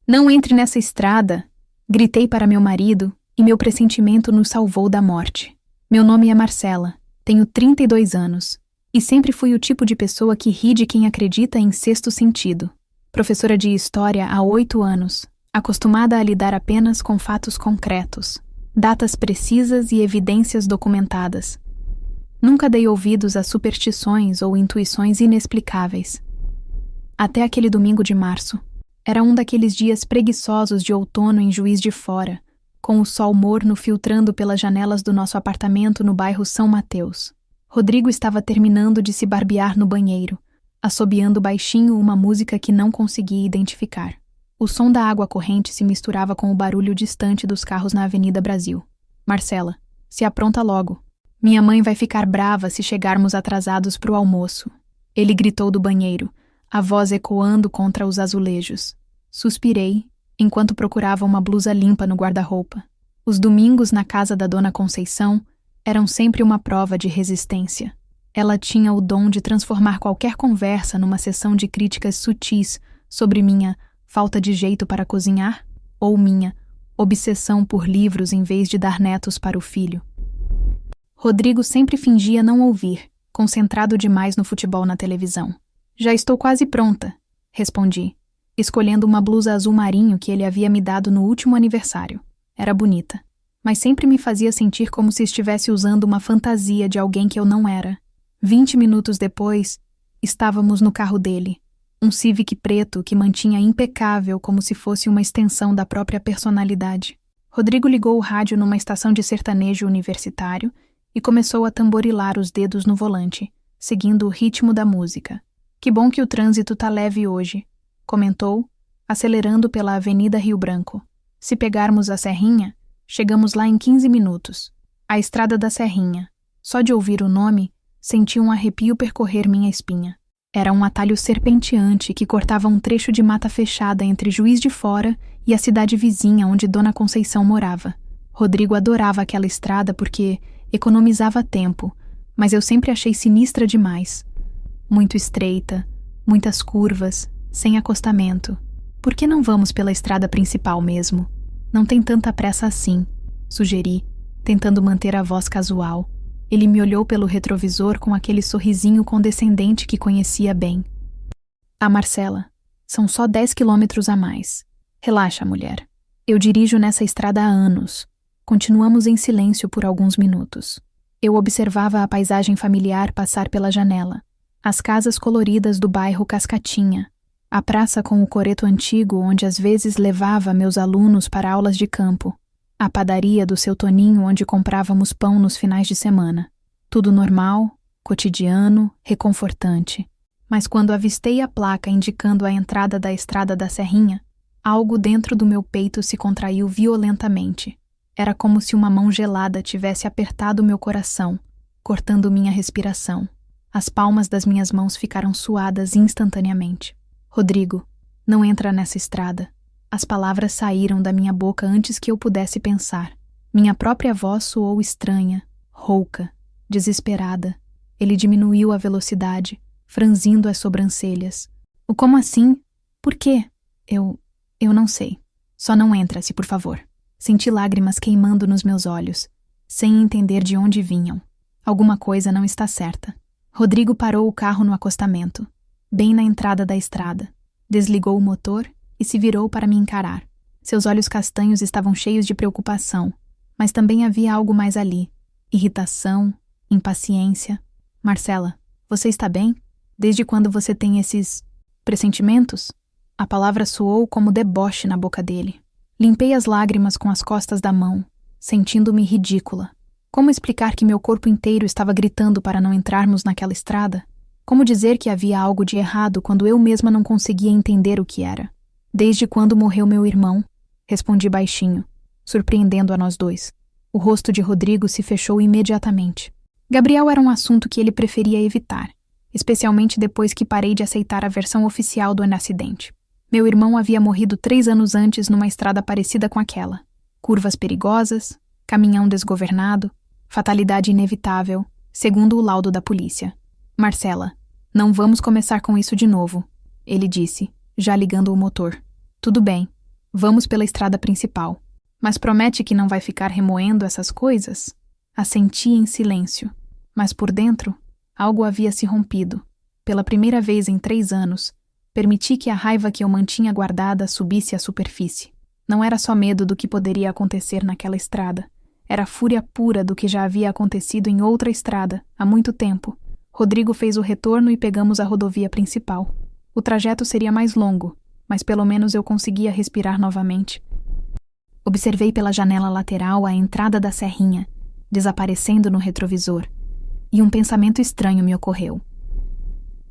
Não entre nessa estrada! Gritei para meu marido e meu pressentimento nos salvou da morte. Meu nome é Marcela, tenho 32 anos e sempre fui o tipo de pessoa que ri de quem acredita em sexto sentido. Professora de História há 8 anos, acostumada a lidar apenas com fatos concretos, datas precisas e evidências documentadas. Nunca dei ouvidos a superstições ou intuições inexplicáveis. Até aquele domingo de março. Era um daqueles dias preguiçosos de outono em Juiz de Fora, com o sol morno filtrando pelas janelas do nosso apartamento no bairro São Mateus. Rodrigo estava terminando de se barbear no banheiro, assobiando baixinho uma música que não conseguia identificar. O som da água corrente se misturava com o barulho distante dos carros na Avenida Brasil. Marcela, se apronta logo. Minha mãe vai ficar brava se chegarmos atrasados pro almoço. Ele gritou do banheiro, a voz ecoando contra os azulejos. Suspirei, enquanto procurava uma blusa limpa no guarda-roupa. Os domingos na casa da Dona Conceição eram sempre uma prova de resistência. Ela tinha o dom de transformar qualquer conversa numa sessão de críticas sutis sobre minha falta de jeito para cozinhar ou minha obsessão por livros em vez de dar netos para o filho. Rodrigo sempre fingia não ouvir, concentrado demais no futebol na televisão. Já estou quase pronta, respondi, escolhendo uma blusa azul marinho que ele havia me dado no último aniversário. Era bonita, mas sempre me fazia sentir como se estivesse usando uma fantasia de alguém que eu não era. 20 minutos depois, estávamos no carro dele, um Civic preto que mantinha impecável como se fosse uma extensão da própria personalidade. Rodrigo ligou o rádio numa estação de sertanejo universitário e começou a tamborilar os dedos no volante, seguindo o ritmo da música. Que bom que o trânsito tá leve hoje, comentou, acelerando pela Avenida Rio Branco. Se pegarmos a Serrinha, chegamos lá em 15 minutos. A Estrada da Serrinha. Só de ouvir o nome, senti um arrepio percorrer minha espinha. Era um atalho serpenteante que cortava um trecho de mata fechada entre Juiz de Fora e a cidade vizinha onde Dona Conceição morava. Rodrigo adorava aquela estrada porque economizava tempo, mas eu sempre achei sinistra demais. Muito estreita, muitas curvas, sem acostamento. Por que não vamos pela estrada principal mesmo? Não tem tanta pressa assim, sugeri, tentando manter a voz casual. Ele me olhou pelo retrovisor com aquele sorrisinho condescendente que conhecia bem. Ah, Marcela, são só 10 quilômetros a mais. Relaxa, mulher. Eu dirijo nessa estrada há anos. Continuamos em silêncio por alguns minutos. Eu observava a paisagem familiar passar pela janela. As casas coloridas do bairro Cascatinha, a praça com o coreto antigo onde às vezes levava meus alunos para aulas de campo, a padaria do seu Toninho onde comprávamos pão nos finais de semana. Tudo normal, cotidiano, reconfortante. Mas quando avistei a placa indicando a entrada da Estrada da Serrinha, algo dentro do meu peito se contraiu violentamente. Era como se uma mão gelada tivesse apertado meu coração, cortando minha respiração. As palmas das minhas mãos ficaram suadas instantaneamente. Rodrigo, não entra nessa estrada. As palavras saíram da minha boca antes que eu pudesse pensar. Minha própria voz soou estranha, rouca, desesperada. Ele diminuiu a velocidade, franzindo as sobrancelhas. O como assim? Por quê? Eu não sei. Só não entra-se, por favor. Senti lágrimas queimando nos meus olhos, sem entender de onde vinham. Alguma coisa não está certa. Rodrigo parou o carro no acostamento, bem na entrada da estrada. Desligou o motor e se virou para me encarar. Seus olhos castanhos estavam cheios de preocupação, mas também havia algo mais ali. Irritação, impaciência. Marcela, você está bem? Desde quando você tem esses pressentimentos? A palavra soou como deboche na boca dele. Limpei as lágrimas com as costas da mão, sentindo-me ridícula. Como explicar que meu corpo inteiro estava gritando para não entrarmos naquela estrada? Como dizer que havia algo de errado quando eu mesma não conseguia entender o que era? Desde quando morreu meu irmão? Respondi baixinho, surpreendendo a nós dois. O rosto de Rodrigo se fechou imediatamente. Gabriel era um assunto que ele preferia evitar, especialmente depois que parei de aceitar a versão oficial do acidente. Meu irmão havia morrido 3 anos antes numa estrada parecida com aquela. Curvas perigosas, caminhão desgovernado, fatalidade inevitável, segundo o laudo da polícia. Marcela, não vamos começar com isso de novo, ele disse, já ligando o motor. Tudo bem, Vamos pela estrada principal. Mas promete que não vai ficar remoendo essas coisas? Assenti em silêncio, mas por dentro, algo havia se rompido. Pela primeira vez em 3 anos, permiti que a raiva que eu mantinha guardada subisse à superfície. Não era só medo do que poderia acontecer naquela estrada. Era fúria pura do que já havia acontecido em outra estrada, há muito tempo. Rodrigo fez o retorno e pegamos a rodovia principal. O trajeto seria mais longo, mas pelo menos eu conseguia respirar novamente. Observei pela janela lateral a entrada da serrinha, desaparecendo no retrovisor, e um pensamento estranho me ocorreu.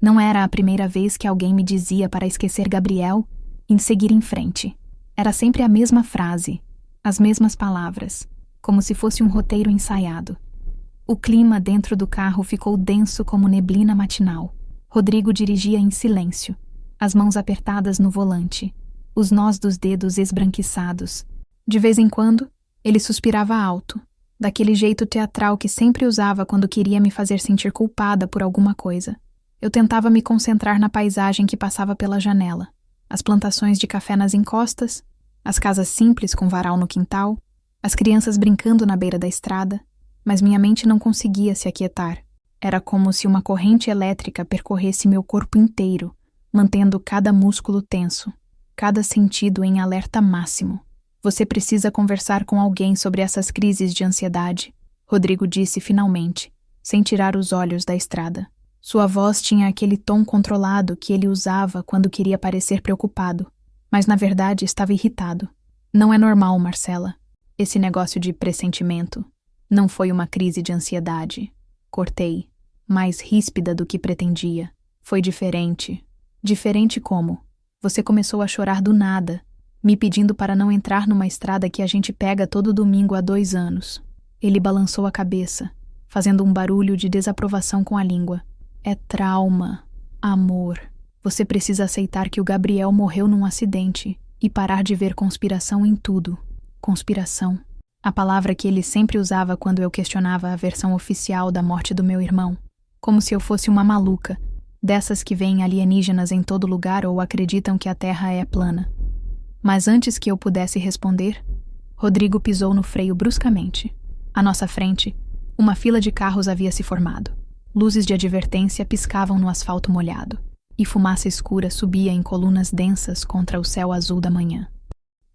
Não era a primeira vez que alguém me dizia para esquecer Gabriel e seguir em frente. Era sempre a mesma frase, as mesmas palavras, como se fosse um roteiro ensaiado. O clima dentro do carro ficou denso como neblina matinal. Rodrigo dirigia em silêncio, as mãos apertadas no volante, os nós dos dedos esbranquiçados. De vez em quando, ele suspirava alto, daquele jeito teatral que sempre usava quando queria me fazer sentir culpada por alguma coisa. Eu tentava me concentrar na paisagem que passava pela janela. As plantações de café nas encostas, as casas simples com varal no quintal, as crianças brincando na beira da estrada, mas minha mente não conseguia se aquietar. Era como se uma corrente elétrica percorresse meu corpo inteiro, mantendo cada músculo tenso, cada sentido em alerta máximo. Você precisa conversar com alguém sobre essas crises de ansiedade, Rodrigo disse finalmente, sem tirar os olhos da estrada. Sua voz tinha aquele tom controlado que ele usava quando queria parecer preocupado, mas na verdade estava irritado. Não é normal, Marcela. Esse negócio de pressentimento. Não foi uma crise de ansiedade. Cortei, mais ríspida do que pretendia. Foi diferente. Diferente como? Você começou a chorar do nada, me pedindo para não entrar numa estrada que a gente pega todo domingo há 2 anos. Ele balançou a cabeça, fazendo um barulho de desaprovação com a língua. É trauma, amor. Você precisa aceitar que o Gabriel morreu num acidente e parar de ver conspiração em tudo. Conspiração. A palavra que ele sempre usava quando eu questionava a versão oficial da morte do meu irmão. Como se eu fosse uma maluca, dessas que veem alienígenas em todo lugar ou acreditam que a Terra é plana. Mas antes que eu pudesse responder, Rodrigo pisou no freio bruscamente. À nossa frente, uma fila de carros havia se formado. Luzes de advertência piscavam no asfalto molhado, e fumaça escura subia em colunas densas contra o céu azul da manhã.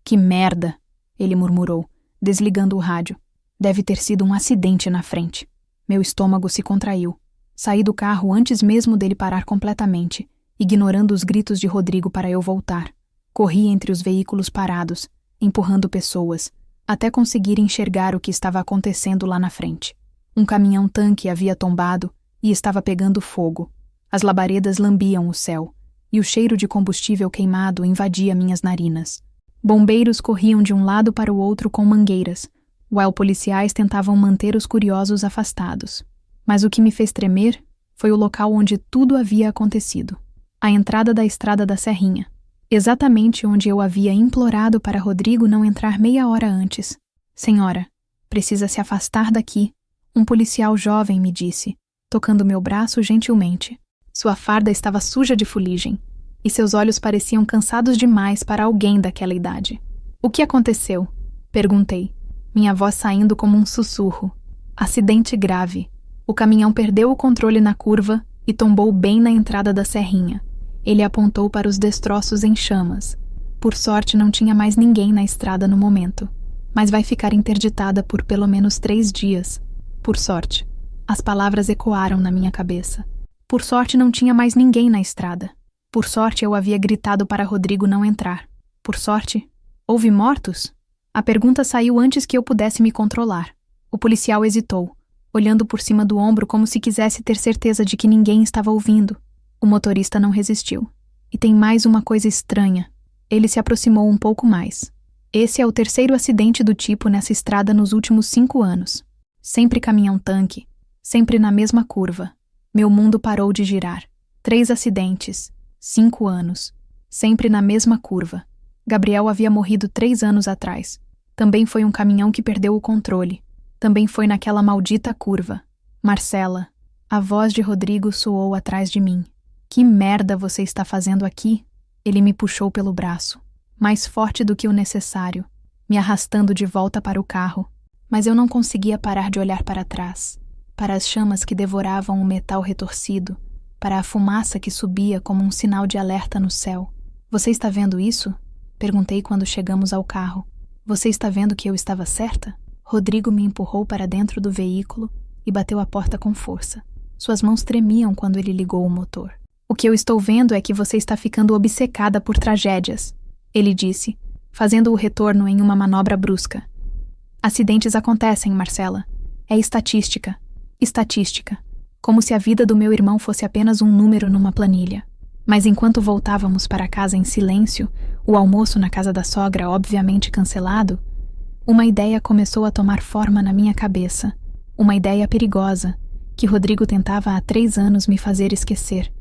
Que merda! Ele murmurou, desligando o rádio. Deve ter sido um acidente na frente. Meu estômago se contraiu. Saí do carro antes mesmo dele parar completamente, ignorando os gritos de Rodrigo para eu voltar. Corri entre os veículos parados, empurrando pessoas, até conseguir enxergar o que estava acontecendo lá na frente. Um caminhão-tanque havia tombado e estava pegando fogo. As labaredas lambiam o céu, e o cheiro de combustível queimado invadia minhas narinas. Bombeiros corriam de um lado para o outro com mangueiras, while policiais tentavam manter os curiosos afastados. Mas o que me fez tremer foi o local onde tudo havia acontecido. A entrada da estrada da Serrinha. Exatamente onde eu havia implorado para Rodrigo não entrar meia hora antes. Senhora, precisa se afastar daqui. Um policial jovem me disse, tocando meu braço gentilmente. Sua farda estava suja de fuligem, e seus olhos pareciam cansados demais para alguém daquela idade. O que aconteceu? Perguntei, minha voz saindo como um sussurro. Acidente grave. O caminhão perdeu o controle na curva e tombou bem na entrada da Serrinha. Ele apontou para os destroços em chamas. Por sorte não tinha mais ninguém na estrada no momento, mas vai ficar interditada por pelo menos 3 dias. Por sorte. As palavras ecoaram na minha cabeça. Por sorte não tinha mais ninguém na estrada. Por sorte eu havia gritado para Rodrigo não entrar. Por sorte, houve mortos? A pergunta saiu antes que eu pudesse me controlar. O policial hesitou, olhando por cima do ombro como se quisesse ter certeza de que ninguém estava ouvindo. O motorista não resistiu. E tem mais uma coisa estranha. Ele se aproximou um pouco mais. Esse é o 3º acidente do tipo nessa estrada nos últimos 5 anos. Sempre caminhão-tanque, sempre na mesma curva. Meu mundo parou de girar. 3 acidentes, 5 anos, sempre na mesma curva. Gabriel havia morrido 3 anos atrás. Também foi um caminhão que perdeu o controle. Também foi naquela maldita curva. Marcela, a voz de Rodrigo soou atrás de mim. Que merda você está fazendo aqui? Ele me puxou pelo braço. mais forte do que o necessário, me arrastando de volta para o carro, mas eu não conseguia parar de olhar para trás, para as chamas que devoravam o metal retorcido, para a fumaça que subia como um sinal de alerta no céu. Você está vendo isso? Perguntei quando chegamos ao carro. Você está vendo que eu estava certa? Rodrigo me empurrou para dentro do veículo e bateu a porta com força. Suas mãos tremiam quando ele ligou o motor. O que eu estou vendo é que você está ficando obcecada por tragédias, ele disse, fazendo o retorno em uma manobra brusca. Acidentes acontecem, Marcela. É estatística. Estatística. Como se a vida do meu irmão fosse apenas um número numa planilha. Mas enquanto voltávamos para casa em silêncio, o almoço na casa da sogra obviamente cancelado, uma ideia começou a tomar forma na minha cabeça. Uma ideia perigosa, que Rodrigo tentava há 3 anos me fazer esquecer.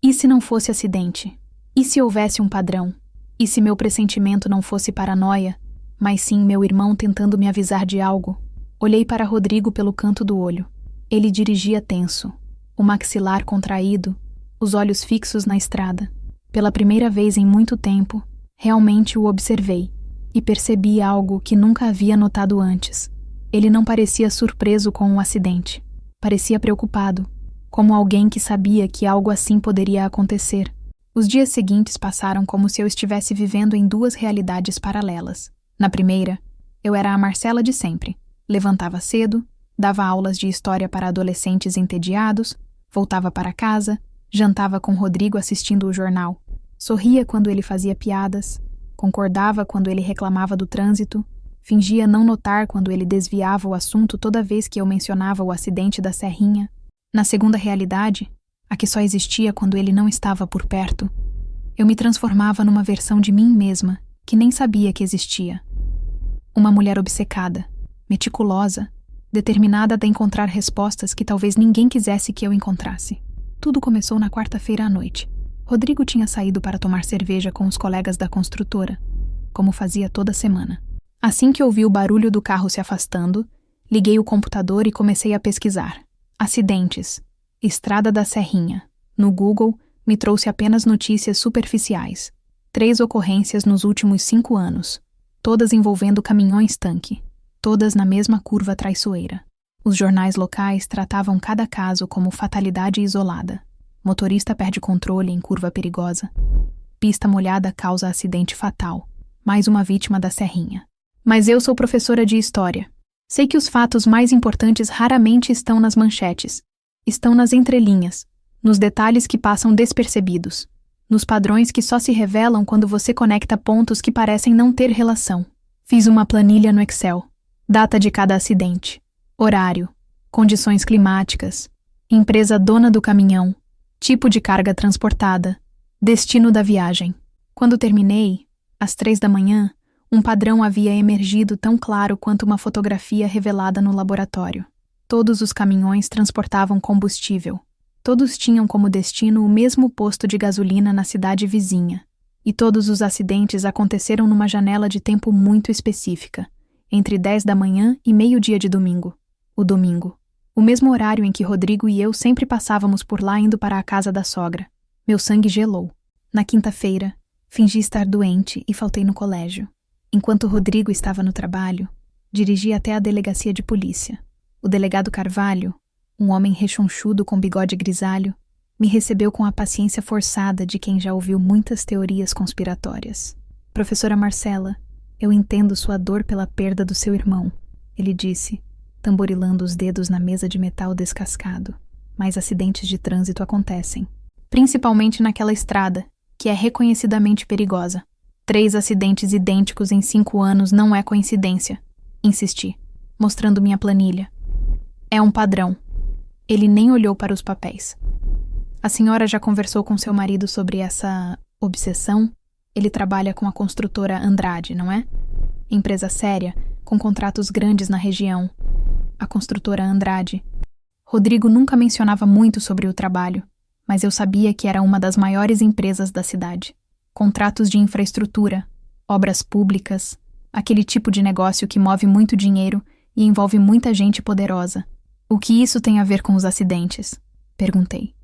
E se não fosse acidente? E se houvesse um padrão? E se meu pressentimento não fosse paranoia, mas sim meu irmão tentando me avisar de algo? Olhei para Rodrigo pelo canto do olho. Ele dirigia tenso, o maxilar contraído, os olhos fixos na estrada. Pela primeira vez em muito tempo, realmente o observei e percebi algo que nunca havia notado antes. Ele não parecia surpreso com o acidente. Parecia preocupado, como alguém que sabia que algo assim poderia acontecer. Os dias seguintes passaram como se eu estivesse vivendo em 2 realidades paralelas. Na primeira, eu era a Marcela de sempre. Levantava cedo, dava aulas de história para adolescentes entediados, voltava para casa, jantava com Rodrigo assistindo o jornal. Sorria quando ele fazia piadas, concordava quando ele reclamava do trânsito, fingia não notar quando ele desviava o assunto toda vez que eu mencionava o acidente da Serrinha. Na segunda realidade, a que só existia quando ele não estava por perto, eu me transformava numa versão de mim mesma que nem sabia que existia. Uma mulher obcecada, meticulosa, determinada a encontrar respostas que talvez ninguém quisesse que eu encontrasse. Tudo começou na quarta-feira à noite. Rodrigo tinha saído para tomar cerveja com os colegas da construtora, como fazia toda semana. Assim que ouvi o barulho do carro se afastando, liguei o computador e comecei a pesquisar. Acidentes. Estrada da Serrinha. No Google, me trouxe apenas notícias superficiais. 3 ocorrências nos últimos 5 anos. Todas envolvendo caminhões-tanque. Todas na mesma curva traiçoeira. Os jornais locais tratavam cada caso como fatalidade isolada. Motorista perde controle em curva perigosa. Pista molhada causa acidente fatal. Mais uma vítima da Serrinha. Mas eu sou professora de história. Sei que os fatos mais importantes raramente estão nas manchetes. Estão nas entrelinhas, nos detalhes que passam despercebidos, nos padrões que só se revelam quando você conecta pontos que parecem não ter relação. Fiz uma planilha no Excel. Data de cada acidente, horário, condições climáticas, empresa dona do caminhão, tipo de carga transportada, destino da viagem. Quando terminei, às 3 da manhã, um padrão havia emergido tão claro quanto uma fotografia revelada no laboratório. Todos os caminhões transportavam combustível. Todos tinham como destino o mesmo posto de gasolina na cidade vizinha. E todos os acidentes aconteceram numa janela de tempo muito específica, entre 10 da manhã e meio-dia de domingo. O domingo. O mesmo horário em que Rodrigo e eu sempre passávamos por lá indo para a casa da sogra. Meu sangue gelou. Na quinta-feira, fingi estar doente e faltei no colégio. Enquanto Rodrigo estava no trabalho, dirigi até a delegacia de polícia. O delegado Carvalho, um homem rechonchudo com bigode grisalho, me recebeu com a paciência forçada de quem já ouviu muitas teorias conspiratórias. Professora Marcela, eu entendo sua dor pela perda do seu irmão, ele disse, tamborilando os dedos na mesa de metal descascado. Mas acidentes de trânsito acontecem, principalmente naquela estrada, que é reconhecidamente perigosa. 3 acidentes idênticos em 5 anos não é coincidência, insisti, mostrando minha planilha. É um padrão. Ele nem olhou para os papéis. A senhora já conversou com seu marido sobre essa obsessão? Ele trabalha com a construtora Andrade, não é? Empresa séria, com contratos grandes na região. A construtora Andrade. Rodrigo nunca mencionava muito sobre o trabalho, mas eu sabia que era uma das maiores empresas da cidade. Contratos de infraestrutura, obras públicas, aquele tipo de negócio que move muito dinheiro e envolve muita gente poderosa. O que isso tem a ver com os acidentes? Perguntei.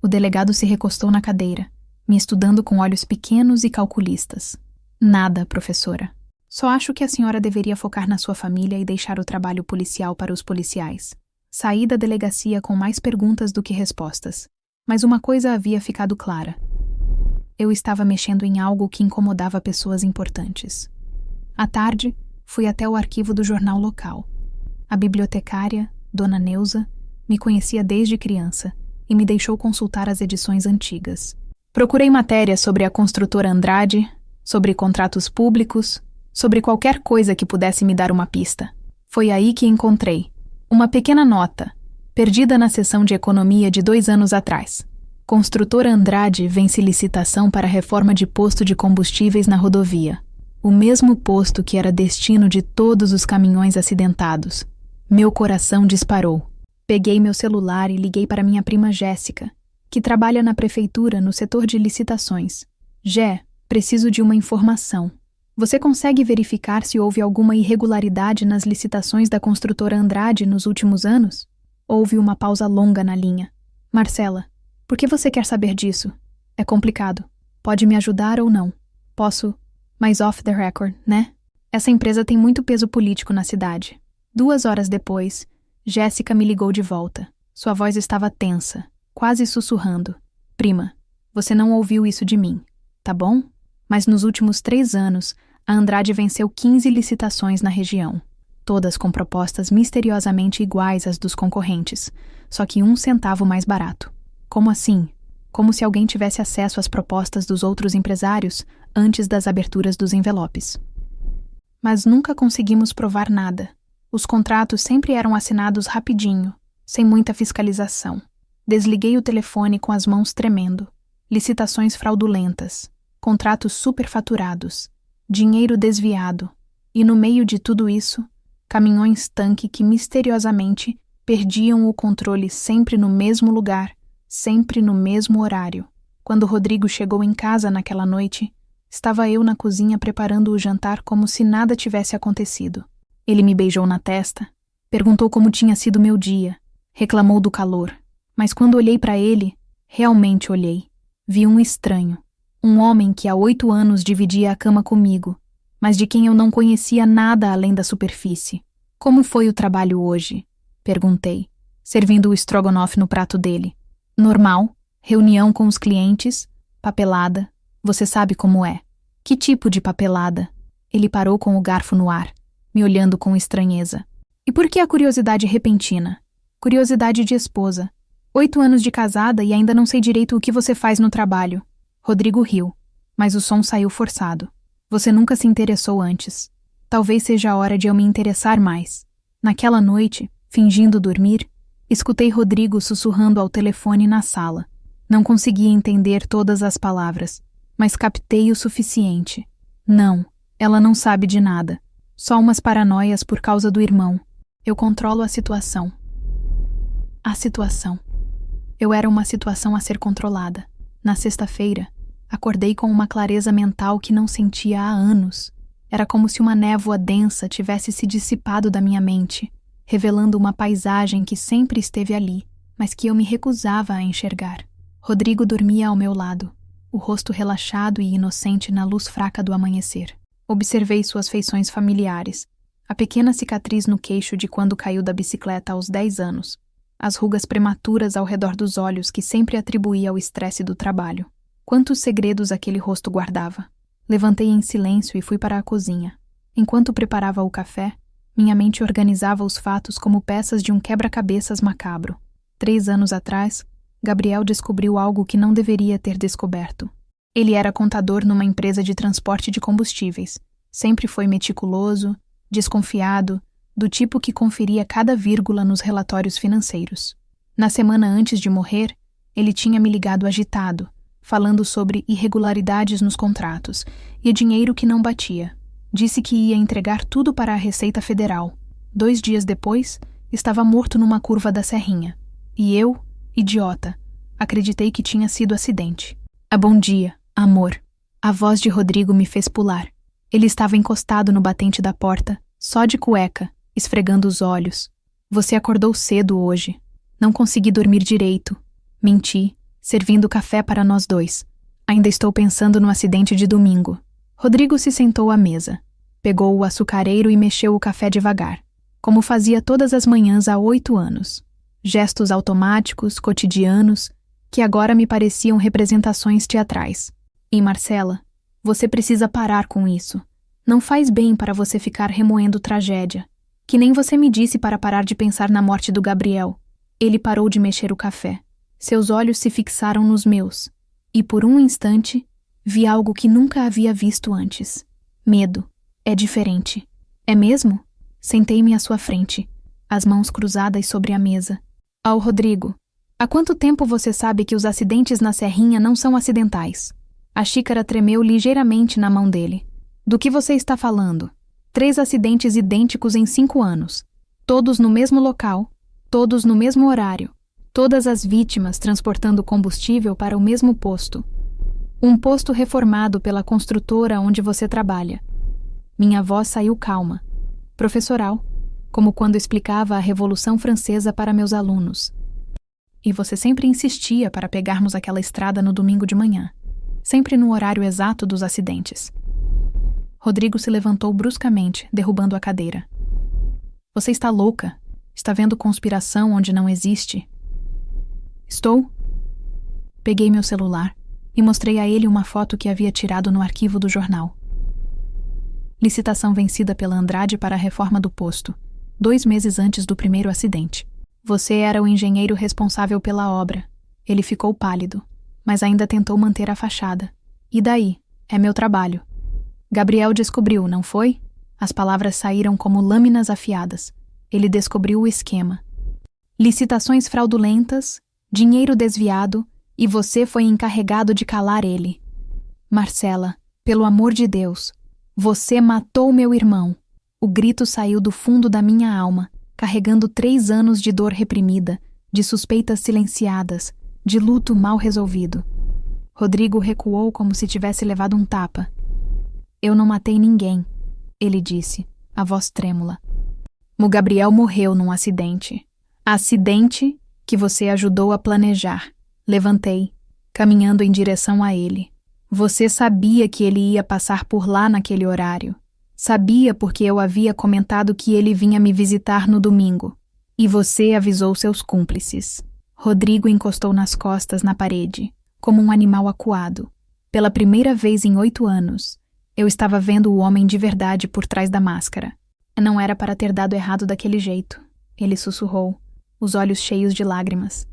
O delegado se recostou na cadeira, me estudando com olhos pequenos e calculistas. Nada, professora. Só acho que a senhora deveria focar na sua família e deixar o trabalho policial para os policiais. Saí da delegacia com mais perguntas do que respostas. Mas uma coisa havia ficado clara. Eu estava mexendo em algo que incomodava pessoas importantes. À tarde, fui até o arquivo do jornal local. A bibliotecária, Dona Neuza, me conhecia desde criança e me deixou consultar as edições antigas. Procurei matérias sobre a construtora Andrade, sobre contratos públicos, sobre qualquer coisa que pudesse me dar uma pista. Foi aí que encontrei uma pequena nota, perdida na seção de economia de 2 anos atrás. Construtora Andrade vence licitação para reforma de posto de combustíveis na rodovia. O mesmo posto que era destino de todos os caminhões acidentados. Meu coração disparou. Peguei meu celular e liguei para minha prima Jéssica, que trabalha na prefeitura no setor de licitações. Jé, preciso de uma informação. Você consegue verificar se houve alguma irregularidade nas licitações da construtora Andrade nos últimos anos? Houve uma pausa longa na linha. Marcela, por que você quer saber disso? É complicado. Pode me ajudar ou não? Posso, mas off the record, né? Essa empresa tem muito peso político na cidade. 2 horas depois, Jéssica me ligou de volta. Sua voz estava tensa, quase sussurrando. Prima, você não ouviu isso de mim, tá bom? Mas nos últimos 3 anos, a Andrade venceu 15 licitações na região, todas com propostas misteriosamente iguais às dos concorrentes, só que 1 centavo mais barato. Como assim? Como se alguém tivesse acesso às propostas dos outros empresários antes das aberturas dos envelopes. Mas nunca conseguimos provar nada. Os contratos sempre eram assinados rapidinho, sem muita fiscalização. Desliguei o telefone com as mãos tremendo. Licitações fraudulentas, contratos superfaturados, dinheiro desviado. E no meio de tudo isso, caminhões-tanque que misteriosamente perdiam o controle sempre no mesmo lugar, sempre no mesmo horário. Quando Rodrigo chegou em casa naquela noite, estava eu na cozinha preparando o jantar como se nada tivesse acontecido. Ele me beijou na testa, perguntou como tinha sido meu dia, reclamou do calor. Mas quando olhei para ele, realmente olhei. Vi um estranho, um homem que há 8 anos dividia a cama comigo, mas de quem eu não conhecia nada além da superfície. Como foi o trabalho hoje? Perguntei, servindo o estrogonofe no prato dele. Normal, reunião com os clientes, papelada, você sabe como é. Que tipo de papelada? Ele parou com o garfo no ar, me olhando com estranheza. E por que a curiosidade repentina? Curiosidade de esposa. 8 anos de casada e ainda não sei direito o que você faz no trabalho. Rodrigo riu, mas o som saiu forçado. Você nunca se interessou antes. Talvez seja a hora de eu me interessar mais. Naquela noite, fingindo dormir, escutei Rodrigo sussurrando ao telefone na sala. Não conseguia entender todas as palavras, mas captei o suficiente. Não, ela não sabe de nada. Só umas paranoias por causa do irmão. Eu controlo a situação. A situação. Eu era uma situação a ser controlada. Na sexta-feira, acordei com uma clareza mental que não sentia há anos. Era como se uma névoa densa tivesse se dissipado da minha mente, revelando uma paisagem que sempre esteve ali, mas que eu me recusava a enxergar. Rodrigo dormia ao meu lado, o rosto relaxado e inocente na luz fraca do amanhecer. Observei suas feições familiares, a pequena cicatriz no queixo de quando caiu da bicicleta aos 10 anos, as rugas prematuras ao redor dos olhos que sempre atribuía ao estresse do trabalho. Quantos segredos aquele rosto guardava? Levantei em silêncio e fui para a cozinha. Enquanto preparava o café, minha mente organizava os fatos como peças de um quebra-cabeças macabro. 3 anos atrás, Gabriel descobriu algo que não deveria ter descoberto. Ele era contador numa empresa de transporte de combustíveis. Sempre foi meticuloso, desconfiado, do tipo que conferia cada vírgula nos relatórios financeiros. Na semana antes de morrer, ele tinha me ligado agitado, falando sobre irregularidades nos contratos e dinheiro que não batia. Disse que ia entregar tudo para a Receita Federal. 2 dias depois, estava morto numa curva da Serrinha. E eu, idiota, acreditei que tinha sido acidente. Bom dia, amor. A voz de Rodrigo me fez pular. Ele estava encostado no batente da porta, só de cueca, esfregando os olhos. Você acordou cedo hoje. Não consegui dormir direito. Menti, servindo café para nós 2. Ainda estou pensando no acidente de domingo. Rodrigo se sentou à mesa, pegou o açucareiro e mexeu o café devagar, como fazia todas as manhãs há 8 anos. Gestos automáticos, cotidianos, que agora me pareciam representações teatrais. E Marcela, você precisa parar com isso. Não faz bem para você ficar remoendo tragédia. Que nem você me disse para parar de pensar na morte do Gabriel. Ele parou de mexer o café. Seus olhos se fixaram nos meus. E por um instante, vi algo que nunca havia visto antes. Medo. É diferente. É mesmo? Sentei-me à sua frente, as mãos cruzadas sobre a mesa. Ao Rodrigo, há quanto tempo você sabe que os acidentes na Serrinha não são acidentais? A xícara tremeu ligeiramente na mão dele. Do que você está falando? 3 acidentes idênticos em 5 anos. Todos no mesmo local, todos no mesmo horário. Todas as vítimas transportando combustível para o mesmo posto. Um posto reformado pela construtora onde você trabalha. Minha voz saiu calma, professoral, como quando explicava a Revolução Francesa para meus alunos. E você sempre insistia para pegarmos aquela estrada no domingo de manhã, sempre no horário exato dos acidentes. Rodrigo se levantou bruscamente, derrubando a cadeira. Você está louca? Está vendo conspiração onde não existe? Estou? Peguei meu celular e mostrei a ele uma foto que havia tirado no arquivo do jornal. Licitação vencida pela Andrade para a reforma do posto, 2 meses antes do primeiro acidente. Você era o engenheiro responsável pela obra. Ele ficou pálido, mas ainda tentou manter a fachada. E daí? É meu trabalho. Gabriel descobriu, não foi? As palavras saíram como lâminas afiadas. Ele descobriu o esquema. Licitações fraudulentas, dinheiro desviado, e você foi encarregado de calar ele. Marcela, pelo amor de Deus, você matou meu irmão. O grito saiu do fundo da minha alma, carregando 3 anos de dor reprimida, de suspeitas silenciadas, de luto mal resolvido. Rodrigo recuou como se tivesse levado um tapa. Eu não matei ninguém, ele disse, a voz trêmula. O Gabriel morreu num acidente. Acidente que você ajudou a planejar. Levantei, caminhando em direção a ele. Você sabia que ele ia passar por lá naquele horário. Sabia porque eu havia comentado que ele vinha me visitar no domingo. E você avisou seus cúmplices. Rodrigo encostou nas costas na parede, como um animal acuado. Pela primeira vez em 8 anos, eu estava vendo o homem de verdade por trás da máscara. Não era para ter dado errado daquele jeito. Ele sussurrou, os olhos cheios de lágrimas.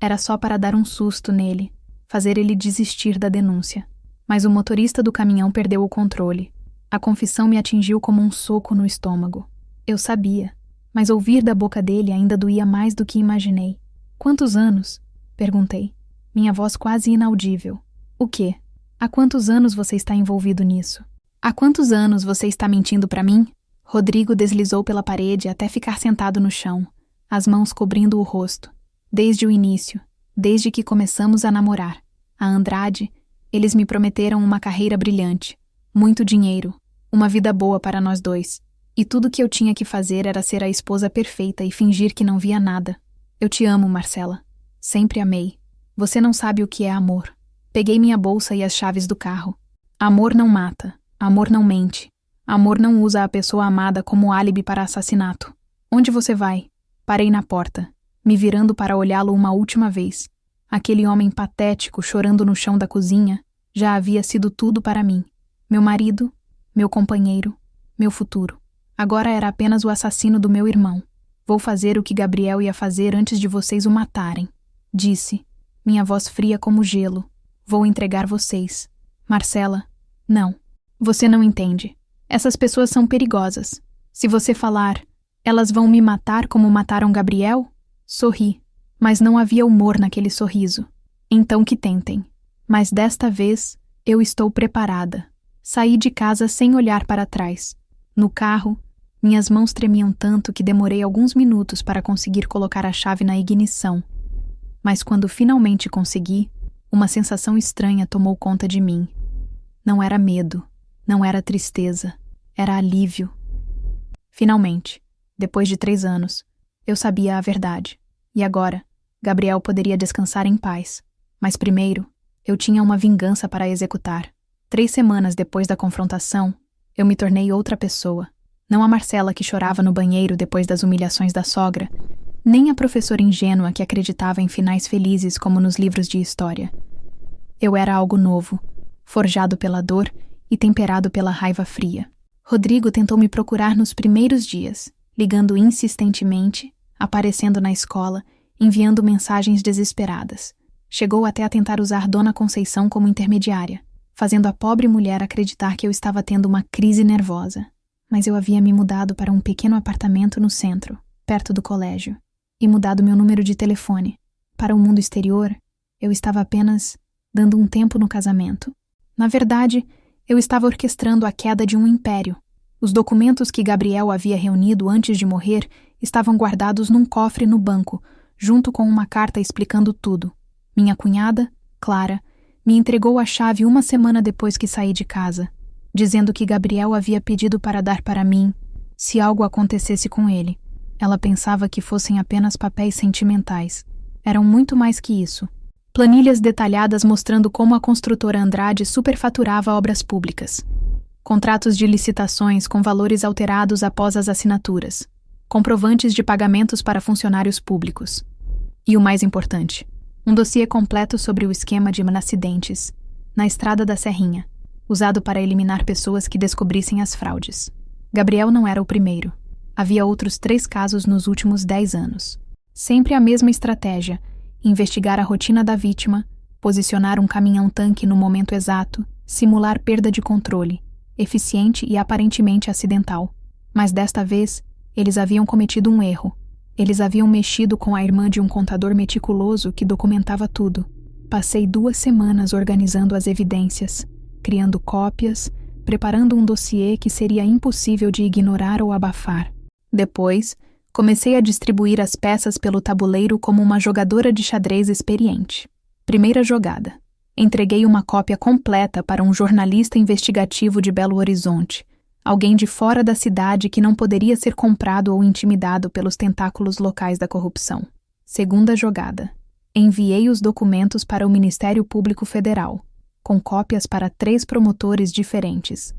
Era só para dar um susto nele, fazer ele desistir da denúncia. Mas o motorista do caminhão perdeu o controle. A confissão me atingiu como um soco no estômago. Eu sabia, mas ouvir da boca dele ainda doía mais do que imaginei. Quantos anos? Perguntei. Minha voz quase inaudível. O quê? Há quantos anos você está envolvido nisso? Há quantos anos você está mentindo para mim? Rodrigo deslizou pela parede até ficar sentado no chão, as mãos cobrindo o rosto. Desde o início, desde que começamos a namorar. A Andrade, eles me prometeram uma carreira brilhante, muito dinheiro, uma vida boa para nós dois. E tudo que eu tinha que fazer era ser a esposa perfeita e fingir que não via nada. Eu te amo, Marcela. Sempre amei. Você não sabe o que é amor. Peguei minha bolsa e as chaves do carro. Amor não mata. Amor não mente. Amor não usa a pessoa amada como álibi para assassinato. Onde você vai? Parei na porta, me virando para olhá-lo uma última vez. Aquele homem patético chorando no chão da cozinha já havia sido tudo para mim. Meu marido, meu companheiro, meu futuro. Agora era apenas o assassino do meu irmão. Vou fazer o que Gabriel ia fazer antes de vocês o matarem. Disse, minha voz fria como gelo. Vou entregar vocês. Marcela, não. Você não entende. Essas pessoas são perigosas. Se você falar, elas vão me matar como mataram Gabriel? Sorri, mas não havia humor naquele sorriso. Então que tentem. Mas desta vez, eu estou preparada. Saí de casa sem olhar para trás. No carro, minhas mãos tremiam tanto que demorei alguns minutos para conseguir colocar a chave na ignição. Mas quando finalmente consegui, uma sensação estranha tomou conta de mim. Não era medo, não era tristeza, era alívio. Finalmente, depois de 3 anos, eu sabia a verdade. E agora, Gabriel poderia descansar em paz. Mas primeiro, eu tinha uma vingança para executar. 3 semanas depois da confrontação, eu me tornei outra pessoa. Não a Marcela que chorava no banheiro depois das humilhações da sogra, nem a professora ingênua que acreditava em finais felizes como nos livros de história. Eu era algo novo, forjado pela dor e temperado pela raiva fria. Rodrigo tentou me procurar nos primeiros dias, ligando insistentemente, aparecendo na escola, enviando mensagens desesperadas. Chegou até a tentar usar Dona Conceição como intermediária, fazendo a pobre mulher acreditar que eu estava tendo uma crise nervosa. Mas eu havia me mudado para um pequeno apartamento no centro, perto do colégio, e mudado meu número de telefone. Para o mundo exterior, eu estava apenas dando um tempo no casamento. Na verdade, eu estava orquestrando a queda de um império. Os documentos que Gabriel havia reunido antes de morrer estavam guardados num cofre no banco, junto com uma carta explicando tudo. Minha cunhada, Clara, me entregou a chave 1 semana depois que saí de casa, dizendo que Gabriel havia pedido para dar para mim se algo acontecesse com ele. Ela pensava que fossem apenas papéis sentimentais. Eram muito mais que isso. Planilhas detalhadas mostrando como a construtora Andrade superfaturava obras públicas. Contratos de licitações com valores alterados após as assinaturas. Comprovantes de pagamentos para funcionários públicos. E o mais importante, um dossiê completo sobre o esquema de acidentes na Estrada da Serrinha, usado para eliminar pessoas que descobrissem as fraudes. Gabriel não era o primeiro. Havia outros 3 casos nos últimos 10 anos. Sempre a mesma estratégia: investigar a rotina da vítima, posicionar um caminhão-tanque no momento exato, simular perda de controle, eficiente e aparentemente acidental. Mas desta vez, eles haviam cometido um erro. Eles haviam mexido com a irmã de um contador meticuloso que documentava tudo. Passei 2 semanas organizando as evidências, criando cópias, preparando um dossiê que seria impossível de ignorar ou abafar. Depois, comecei a distribuir as peças pelo tabuleiro como uma jogadora de xadrez experiente. Primeira jogada. Entreguei uma cópia completa para um jornalista investigativo de Belo Horizonte, alguém de fora da cidade que não poderia ser comprado ou intimidado pelos tentáculos locais da corrupção. Segunda jogada. Enviei os documentos para o Ministério Público Federal, com cópias para 3 promotores diferentes,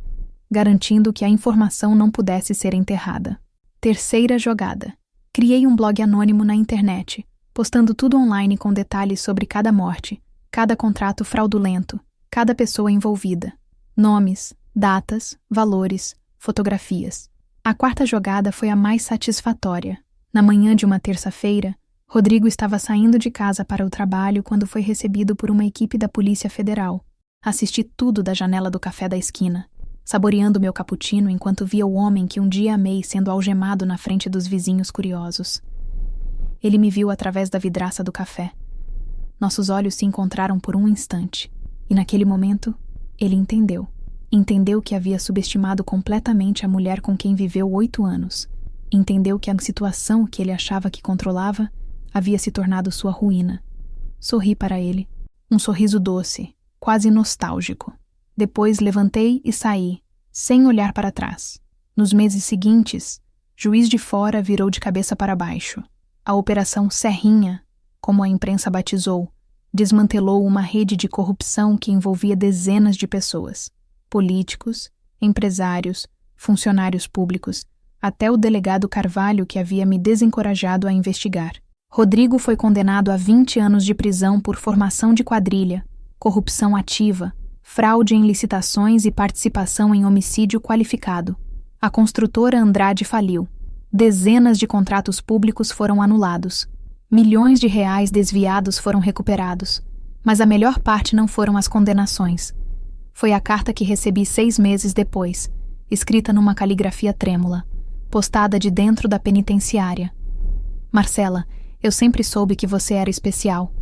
garantindo que a informação não pudesse ser enterrada. Terceira jogada. Criei um blog anônimo na internet, postando tudo online com detalhes sobre cada morte, cada contrato fraudulento, cada pessoa envolvida. Nomes, datas, valores, fotografias. A 4ª jogada foi a mais satisfatória. Na manhã de uma terça-feira, Rodrigo estava saindo de casa para o trabalho quando foi recebido por uma equipe da Polícia Federal. Assisti tudo da janela do café da esquina, saboreando meu cappuccino enquanto via o homem que um dia amei sendo algemado na frente dos vizinhos curiosos. Ele me viu através da vidraça do café. Nossos olhos se encontraram por um instante, e naquele momento, ele entendeu. Entendeu que havia subestimado completamente a mulher com quem viveu 8 anos. Entendeu que a situação que ele achava que controlava havia se tornado sua ruína. Sorri para ele. Um sorriso doce, quase nostálgico. Depois levantei e saí, sem olhar para trás. Nos meses seguintes, Juiz de Fora virou de cabeça para baixo. A Operação Serrinha, como a imprensa batizou, desmantelou uma rede de corrupção que envolvia dezenas de pessoas. Políticos, empresários, funcionários públicos, até o delegado Carvalho que havia me desencorajado a investigar. Rodrigo foi condenado a 20 anos de prisão por formação de quadrilha, corrupção ativa, fraude em licitações e participação em homicídio qualificado. A construtora Andrade faliu. Dezenas de contratos públicos foram anulados. Milhões de reais desviados foram recuperados. Mas a melhor parte não foram as condenações. Foi a carta que recebi 6 meses depois, escrita numa caligrafia trêmula, postada de dentro da penitenciária. Marcela, eu sempre soube que você era especial.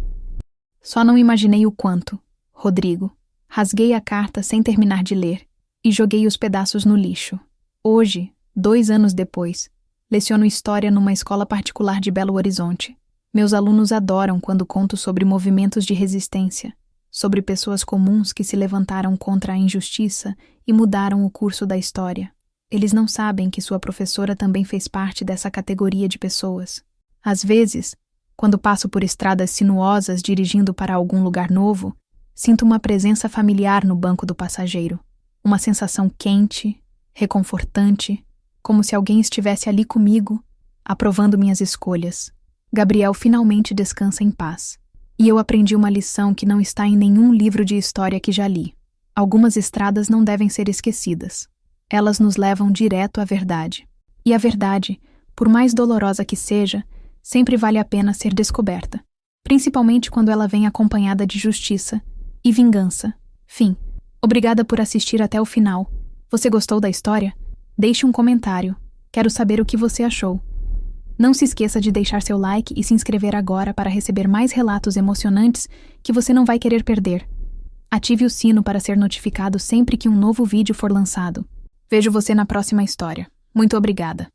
Só não imaginei o quanto. Rodrigo. Rasguei a carta sem terminar de ler e joguei os pedaços no lixo. Hoje, 2 anos depois, leciono história numa escola particular de Belo Horizonte. Meus alunos adoram quando conto sobre movimentos de resistência, sobre pessoas comuns que se levantaram contra a injustiça e mudaram o curso da história. Eles não sabem que sua professora também fez parte dessa categoria de pessoas. Às vezes, quando passo por estradas sinuosas dirigindo para algum lugar novo, Sinto uma presença familiar no banco do passageiro. Uma sensação quente, reconfortante, como se alguém estivesse ali comigo, aprovando minhas escolhas. Gabriel finalmente descansa em paz. E eu aprendi uma lição que não está em nenhum livro de história que já li. Algumas estradas não devem ser esquecidas. Elas nos levam direto à verdade. E a verdade, por mais dolorosa que seja, sempre vale a pena ser descoberta. Principalmente quando ela vem acompanhada de justiça e vingança. Fim. Obrigada por assistir até o final. Você gostou da história? Deixe um comentário. Quero saber o que você achou. Não se esqueça de deixar seu like e se inscrever agora para receber mais relatos emocionantes que você não vai querer perder. Ative o sino para ser notificado sempre que um novo vídeo for lançado. Vejo você na próxima história. Muito obrigada.